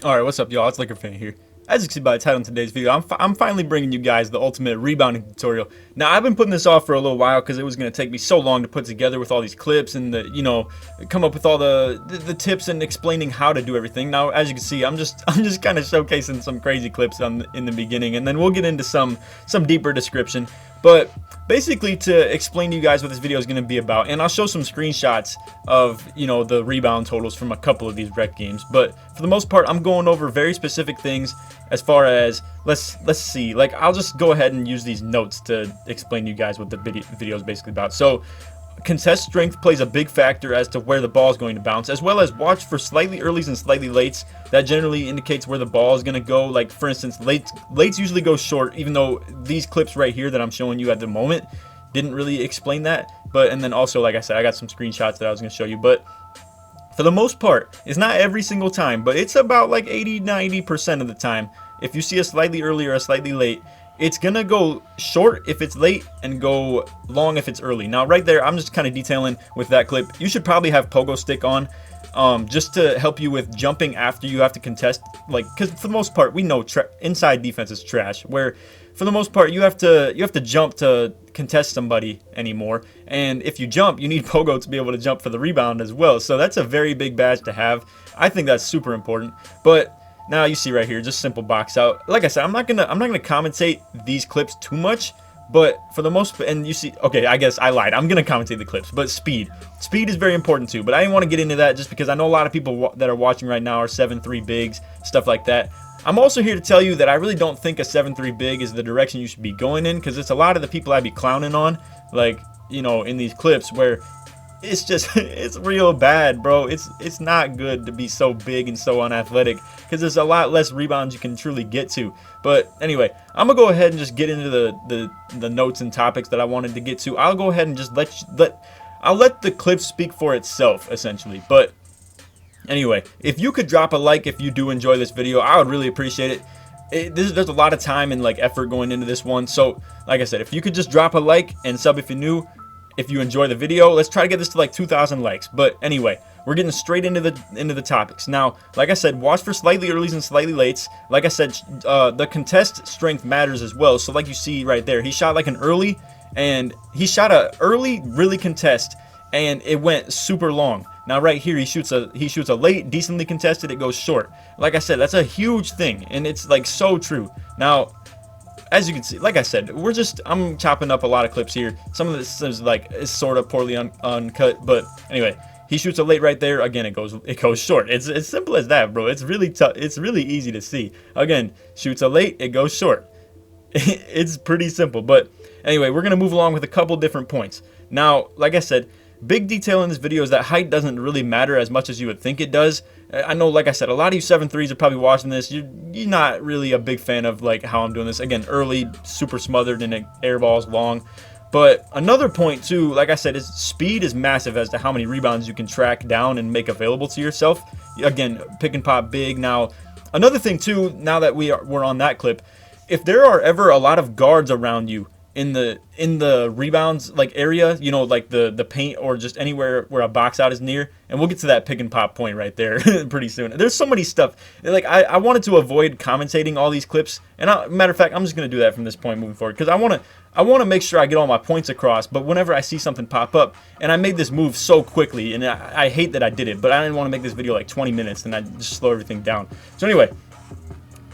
Alright, what's up, y'all? It's LakerFan here. As you can see by the title in today's video, I'm finally bringing you guys the ultimate rebounding tutorial. Now, I've been putting this off for a little while because it was going to take me so long to put together with all these clips and come up with all the tips and explaining how to do everything. Now, as you can see, I'm just kind of showcasing some crazy clips in the beginning, and then we'll get into some deeper description. But basically, to explain to you guys what this video is going to be about, and I'll show some screenshots of the rebound totals from a couple of these rec games. But for the most part, I'm going over very specific things as far as let's see. Like, I'll just go ahead and use these notes to explain to you guys what the video is basically about. So, contest strength plays a big factor as to where the ball is going to bounce, as well as watch for slightly earlys and slightly lates. That generally indicates where the ball is going to go. Like, for instance, lates usually go short, even though these clips right here that I'm showing you at the moment didn't really explain that. And then also, like I said, I got some screenshots that I was going to show you. But for the most part, it's not every single time, but it's about like 80-90% of the time. If you see a slightly early or a slightly late, it's gonna go short if it's late and go long if it's early. Now right there, I'm just kind of detailing with that clip. You should probably have pogo stick on, just to help you with jumping after you have to contest. Like, because for the most part, we know inside defense is trash. Where for the most part, you have to jump to contest somebody anymore. And if you jump, you need pogo to be able to jump for the rebound as well. So that's a very big badge to have. I think that's super important. But now you see right here, just simple box out. Like I said, I'm not gonna commentate these clips too much, but for the most, and you see, okay, I guess I lied. I'm gonna commentate the clips, but speed is very important too. But I didn't want to get into that just because I know a lot of people that are watching right now are 7-3 bigs, stuff like that. I'm also here to tell you that I really don't think a 7-3 big is the direction you should be going in, because it's a lot of the people I'd be clowning on, like, in these clips where it's just, it's real bad, bro. It's not good to be so big and so unathletic, because there's a lot less rebounds you can truly get to. But anyway, I'm gonna go ahead and just get into the notes and topics that I wanted to get to. I'll go ahead and just I'll let the clip speak for itself, essentially. But anyway, if you could drop a like if you do enjoy this video, I would really appreciate it. There's a lot of time and effort going into this one. So like I said, if you could just drop a like and sub if you're new. If you enjoy the video, let's try to get this to like 2,000 likes. But anyway, we're getting straight into the topics. Now, like I said, watch for slightly earlys and slightly lates. Like I said, the contest strength matters as well. So like you see right there, he shot like an early, and he shot a early really contest, and it went super long. Now right here, he shoots a late, decently contested, it goes short. Like I said, that's a huge thing, and it's like so true. Now, as you can see, like I said, I'm chopping up a lot of clips here. Some of this is sort of poorly uncut, but anyway, he shoots a late right there. Again, it goes short. It's as simple as that, bro. It's really tough. It's really easy to see. Again, shoots a late, it goes short. It's pretty simple. But anyway, we're gonna move along with a couple different points. Now, like I said, big detail in this video is that height doesn't really matter as much as you would think it does. I know, like I said, a lot of you 7-3s are probably watching this. You're not really a big fan of how I'm doing this. Again, early, super smothered, and it airballs long. But another point too, like I said, is speed is massive as to how many rebounds you can track down and make available to yourself. Again, pick and pop big. Now, another thing too, now that we're on that clip, if there are ever a lot of guards around you in the rebounds area, like the paint or just anywhere where a box out is near, and we'll get to that pick and pop point right there pretty soon. There's so many stuff, I wanted to avoid commentating all these clips, and matter of fact, I'm just gonna do that from this point moving forward, because I want to make sure I get all my points across. But whenever I see something pop up, and I made this move so quickly, and I hate that I did it, but I didn't want to make this video like 20 minutes and I just slow everything down. So anyway,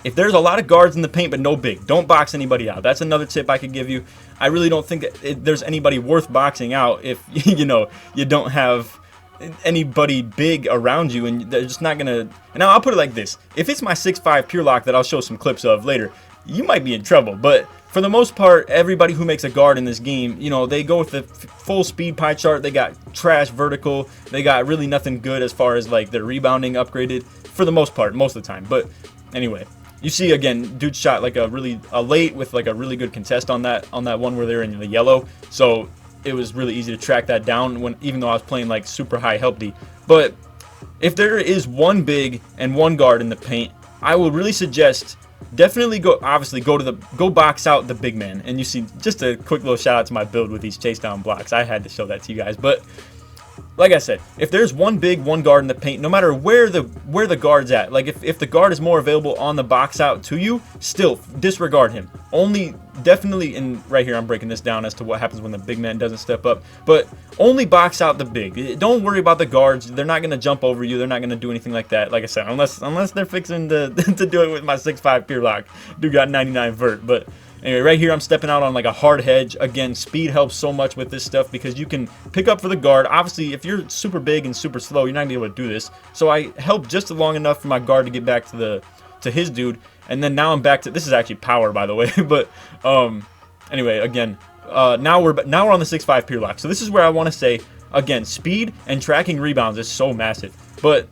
if there's a lot of guards in the paint but no big, don't box anybody out. That's another tip I could give you. I really don't think that there's anybody worth boxing out if you don't have anybody big around you, and they're just not gonna. Now I'll put it like this: if it's my 6'5" pure lock that I'll show some clips of later, you might be in trouble. But for the most part, everybody who makes a guard in this game, they go with the full speed pie chart. They got trash vertical. They got really nothing good as far as their rebounding upgraded for the most part, most of the time. But anyway. You see, again, dude shot a late with a really good contest on that one where they're in the yellow. So it was really easy to track that down even though I was playing super high help D. But if there is one big and one guard in the paint, I will really suggest definitely go box out the big man. And you see, just a quick little shout out to my build with these chase down blocks. I had to show that to you guys. But like I said, if there's one big, one guard in the paint, no matter where the guard's at, like if the guard is more available on the box out to you, still disregard him. Only definitely, and right here I'm breaking this down as to what happens when the big man doesn't step up, but only box out the big. Don't worry about the guards. They're not going to jump over you. They're not going to do anything like that. Like I said, unless they're fixing to do it with my 6'5" pure lock. Dude got 99 vert, but anyway, right here I'm stepping out on like a hard hedge. Again, speed helps so much with this stuff because you can pick up for the guard. Obviously, if you're super big and super slow, you're not going to be able to do this. So I help just long enough for my guard to get back to his dude. And then now I'm back to, this is actually power, by the way, but anyway, again, now we're on the 6'5" pure lock. So this is where I want to say, again, speed and tracking rebounds is so massive. But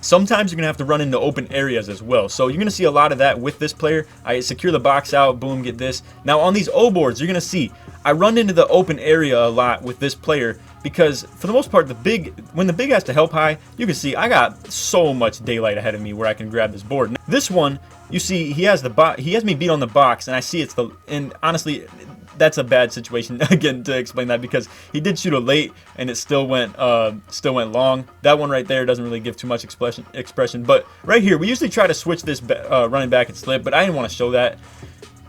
sometimes you're going to have to run into open areas as well. So you're going to see a lot of that with this player. I secure the box out, boom, get this. Now on these O boards, you're going to see I run into the open area a lot with this player because for the most part, when the big has to help high, you can see I got so much daylight ahead of me where I can grab this board. Now, this one, you see he has me beat on the box, and I see and honestly, that's a bad situation again to explain that because he did shoot a late and it still went long. That one right there doesn't really give too much expression. But right here, we usually try to switch this running back and slip, but I didn't want to show that.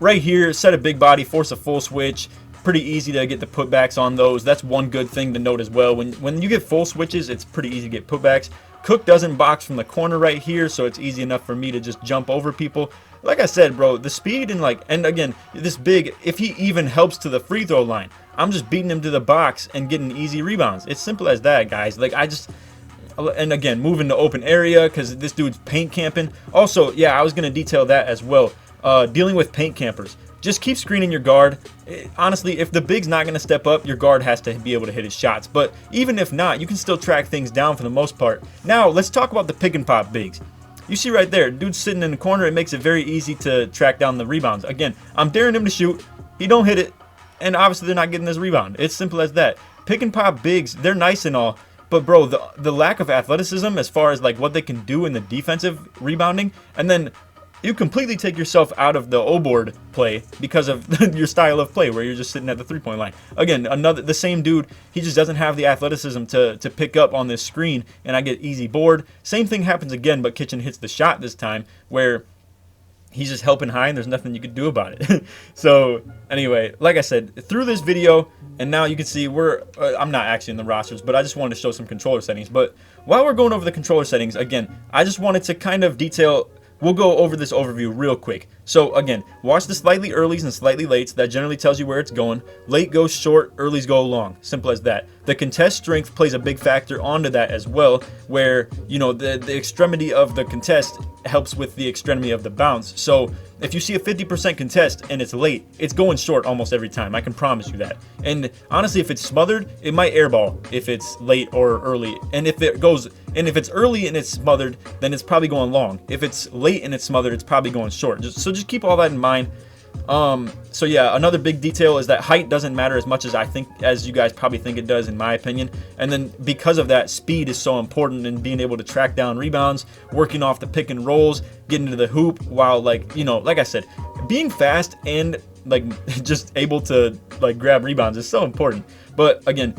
Right here, set a big body, force a full switch. Pretty easy to get the putbacks on those. That's one good thing to note as well. When you get full switches, it's pretty easy to get putbacks. Cook doesn't box from the corner right here, so it's easy enough for me to just jump over people. Like I said, bro, the speed and again, this big, if he even helps to the free throw line, I'm just beating him to the box and getting easy rebounds. It's simple as that, guys. Like and again, moving to open area because this dude's paint camping. Also, yeah, I was going to detail that as well. Dealing with paint campers. Just keep screening your guard. Honestly, if the big's not going to step up, your guard has to be able to hit his shots. But even if not, you can still track things down for the most part. Now, let's talk about the pick and pop bigs. You see right there, dude's sitting in the corner. It makes it very easy to track down the rebounds. Again, I'm daring him to shoot. He don't hit it. And obviously, they're not getting this rebound. It's simple as that. Pick and pop bigs, they're nice and all. But bro, the lack of athleticism as far as like what they can do in the defensive rebounding, and then you completely take yourself out of the O-board play because of your style of play where you're just sitting at the three-point line. Again, the same dude, he just doesn't have the athleticism to pick up on this screen, and I get easy board. Same thing happens again, but Kitchen hits the shot this time where he's just helping high and there's nothing you can do about it. So anyway, like I said, through this video, and now you can see I'm not actually in the rosters, but I just wanted to show some controller settings. But while we're going over the controller settings, again, I just wanted to kind of detail. We'll go over this overview real quick. So again, watch the slightly earlies and slightly lates. That generally tells you where it's going. Late goes short, earlies go long. Simple as that. The contest strength plays a big factor onto that as well, where, you know, the extremity of the contest helps with the extremity of the bounce. So if you see a 50% contest and it's late, it's going short almost every time. I can promise you that. And honestly, if it's smothered, it might airball if it's late or early. And if it's early and it's smothered, then it's probably going long. If it's late and it's smothered, it's probably going short. Just keep all that in mind. So yeah, another big detail is that height doesn't matter as much as you guys probably think it does, in my opinion. And then because of that, speed is so important in being able to track down rebounds, working off the pick and rolls, getting to the hoop while, like, you know, like I said, being fast and like just able to like grab rebounds is so important. But again,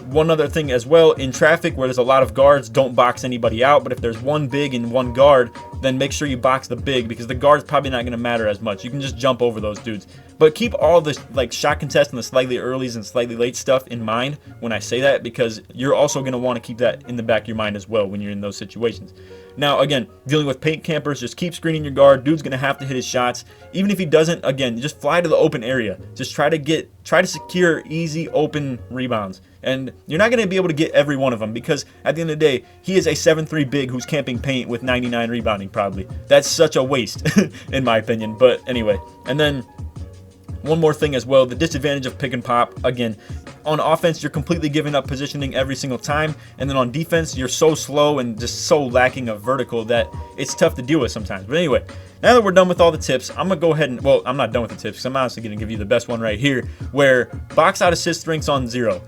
one other thing as well, in traffic where there's a lot of guards, don't box anybody out. But if there's one big and one guard, then make sure you box the big, because the guard's probably not going to matter as much. You can just jump over those dudes. But keep all the like shot contest and the slightly earlies and slightly late stuff in mind when I say that, because you're also going to want to keep that in the back of your mind as well when you're in those situations. Now, again, dealing with paint campers, just keep screening your guard. Dude's going to have to hit his shots. Even if he doesn't, again, just fly to the open area. Just try to secure easy open rebounds. And you're not going to be able to get every one of them, because at the end of the day, he is a 7'3" big who's camping paint with 99 rebounding probably. That's such a waste in my opinion. But anyway, and then one more thing as well, the disadvantage of pick and pop. Again, on offense, you're completely giving up positioning every single time. And then on defense, you're so slow and just so lacking of vertical that it's tough to deal with sometimes. But anyway, now that we're done with all the tips, I'm going to go ahead and, well, I'm not done with the tips because I'm honestly going to give you the best one right here, where box out assist strengths on 0.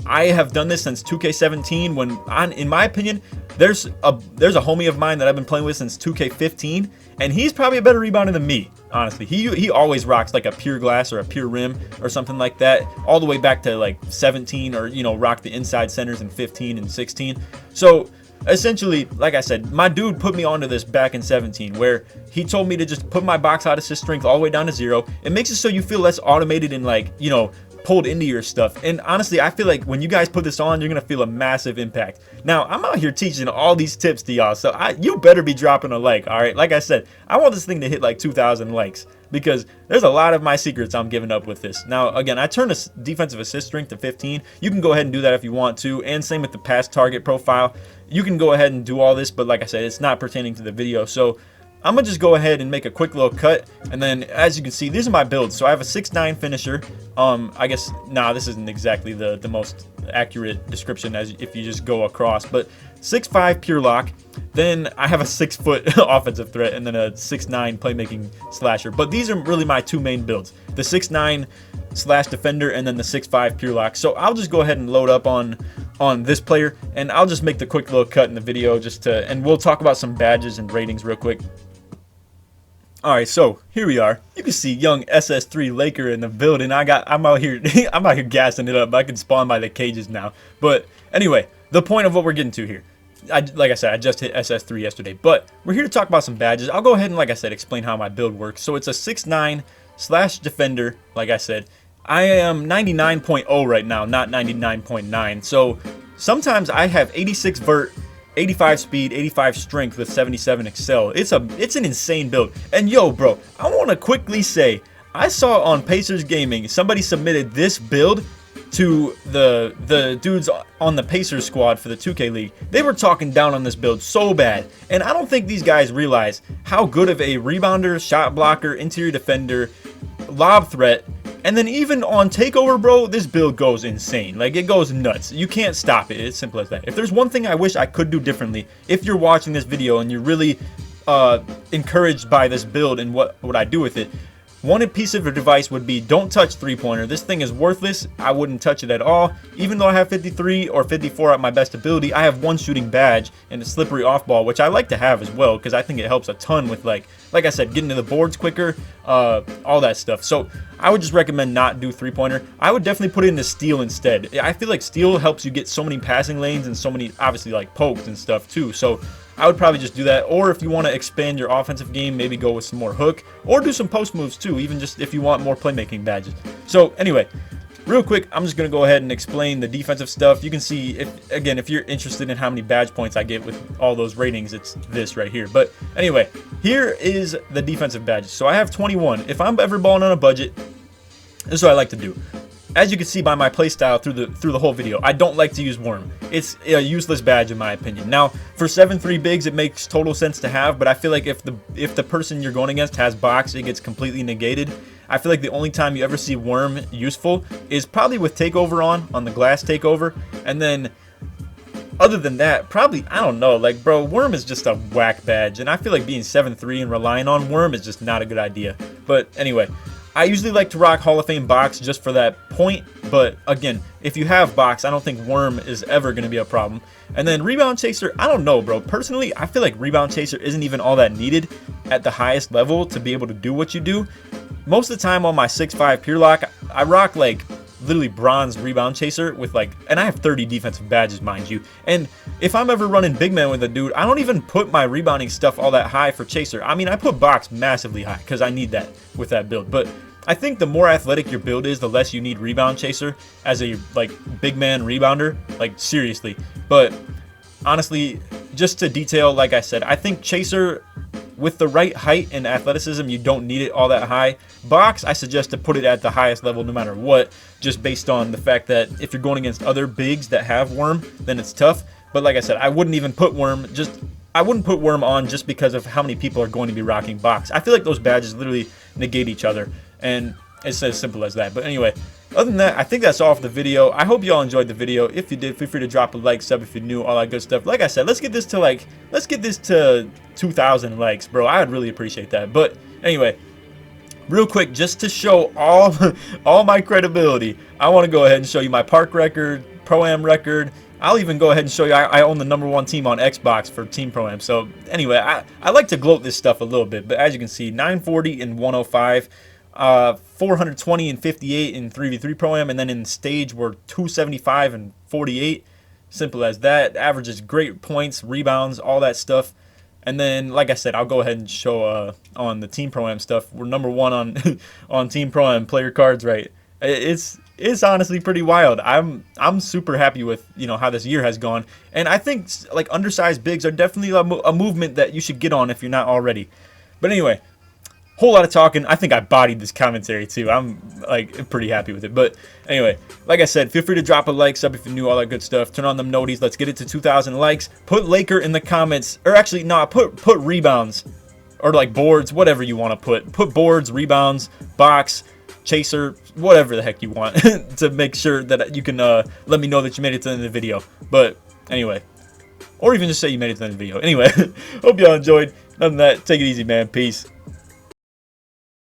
I have done this since 2K17 when, in my opinion, there's a homie of mine that I've been playing with since 2K15, and he's probably a better rebounder than me. honestly. He always rocks like a pure glass or a pure rim or something like that, all the way back to like 17, or, you know, rock the inside centers in 15 and 16. So essentially, like I said, my dude put me onto this back in 17, where he told me to just put my box out assist strength all the way down to 0. It makes it so you feel less automated and, like, you know, pulled into your stuff. And honestly, I feel like when you guys put this on, you're gonna feel a massive impact. Now, I'm out here teaching all these tips to y'all, so you better be dropping a like. All right, like I said, I want this thing to hit like 2,000 likes, because there's a lot of my secrets I'm giving up with this. Now, again, I turned a defensive assist strength to 15. You can go ahead and do that if you want to, and same with the pass target profile. You can go ahead and do all this, but like I said, it's not pertaining to the video. So I'm gonna just go ahead and make a quick little cut, and then as you can see, these are my builds. So I have a 6'9" finisher. I guess, nah, this isn't exactly the most accurate description as if you just go across, but 6'5" pure lock. Then I have a 6 foot offensive threat, and then a 6'9" playmaking slasher. But these are really my two main builds: the 6'9" slash defender, and then the 6'5" pure lock. So I'll just go ahead and load up on this player, and I'll just make the quick little cut in the video and we'll talk about some badges and ratings real quick. Alright, so here we are. You can see young SS3 Laker in the building. I'm out here gassing it up. I can spawn by the cages now. But anyway, the point of what we're getting to here. Like I said, I just hit SS3 yesterday, but we're here to talk about some badges. I'll go ahead and, like I said, explain how my build works. So it's a 6'9" slash defender. Like I said, I am 99.0 right now, not 99.9. So sometimes I have 86 vert, 85 speed, 85 strength with 77 excel. It's an insane build. And yo, bro, I want to quickly say, I saw on Pacers Gaming, somebody submitted this build to the dudes on the Pacers squad for the 2K League. They were talking down on this build so bad, and I don't think these guys realize how good of a rebounder, shot blocker, interior defender, lob threat, and then even on takeover, bro, this build goes insane. Like, it goes nuts. You can't stop it. It's simple as that. If there's one thing I wish I could do differently, if you're watching this video and you're really encouraged by this build and what I do with it, one piece of advice would be, don't touch three-pointer. This thing is worthless. I wouldn't touch it at all. Even though I have 53 or 54 at my best ability, I have one shooting badge and a slippery off ball, which I like to have as well, because I think it helps a ton with, like I said, getting to the boards quicker, all that stuff. So I would just recommend not do three-pointer. I would definitely put it into steal instead. I feel like steal helps you get so many passing lanes and so many, obviously, like pokes and stuff too. So I would probably just do that. Or if you want to expand your offensive game, maybe go with some more hook, or do some post moves too, even just if you want more playmaking badges. So anyway, real quick, I'm just going to go ahead and explain the defensive stuff. You can see, if you're interested in how many badge points I get with all those ratings, it's this right here. But anyway, here is the defensive badges. So I have 21. If I'm ever balling on a budget, this is what I like to do. As you can see by my playstyle through the whole video, I don't like to use Worm. It's a useless badge in my opinion. Now, for 7-3 bigs, it makes total sense to have, but I feel like if the person you're going against has box, it gets completely negated. I feel like the only time you ever see Worm useful is probably with takeover on the glass takeover, and then other than that, probably, I don't know, like, bro, Worm is just a whack badge, and I feel like being 7-3 and relying on Worm is just not a good idea. But anyway, I usually like to rock Hall of Fame box just for that point, but again, if you have box, I don't think Worm is ever going to be a problem. And then Rebound Chaser, I don't know, bro. Personally, I feel like Rebound Chaser isn't even all that needed at the highest level to be able to do what you do. Most of the time on my 6'5 Pure Lock, I rock like literally bronze Rebound Chaser with like, and I have 30 defensive badges, mind you. And if I'm ever running big man with a dude, I don't even put my rebounding stuff all that high for Chaser. I mean, I put box massively high because I need that with that build. But I think the more athletic your build is, the less you need Rebound Chaser as a like big man rebounder, like seriously. But honestly, just to detail, like I said, I think Chaser with the right height and athleticism, you don't need it all that high. Box, I suggest to put it at the highest level no matter what, just based on the fact that if you're going against other bigs that have Worm, then it's tough. But like I said, I wouldn't even put Worm, I wouldn't put Worm on just because of how many people are going to be rocking box. I feel like those badges literally negate each other, and it's as simple as that. But anyway, other than that, I think that's all for the video. I hope y'all enjoyed the video. If you did, feel free to drop a like, sub if you're new, all that good stuff. Like I said, let's get this to 2,000 likes, bro. I'd really appreciate that. But anyway, real quick, just to show all my credibility, I want to go ahead and show you my park record, pro-am record, I'll even go ahead and show you I own the #1 team on Xbox for Team Pro-Am. So anyway, I like to gloat this stuff a little bit, but as you can see, 940 and 105, 420 and 58 in 3v3 Pro-Am, and then in stage we're 275 and 48. Simple as that. Averages great points, rebounds, all that stuff. And then, like I said, I'll go ahead and show on the Team Pro-Am stuff. We're #1 on on Team Pro-Am player cards, right? It's honestly pretty wild. I'm super happy with, you know, how this year has gone, and I think like undersized bigs are definitely a movement that you should get on if you're not already. But anyway, whole lot of talking. I think I bodied this commentary too. I'm like pretty happy with it. But anyway, like I said, feel free to drop a like, sub if you're new, all that good stuff. Turn on them noties. Let's get it to 2,000 likes. Put Laker in the comments, or actually no, put rebounds or like boards, whatever you want to put. Put boards, rebounds, box, chaser, whatever the heck you want to make sure that you can let me know that you made it to the end of the video. But anyway, or even just say you made it to the end of the video. Anyway, hope y'all enjoyed. Other than that, take it easy, man. Peace.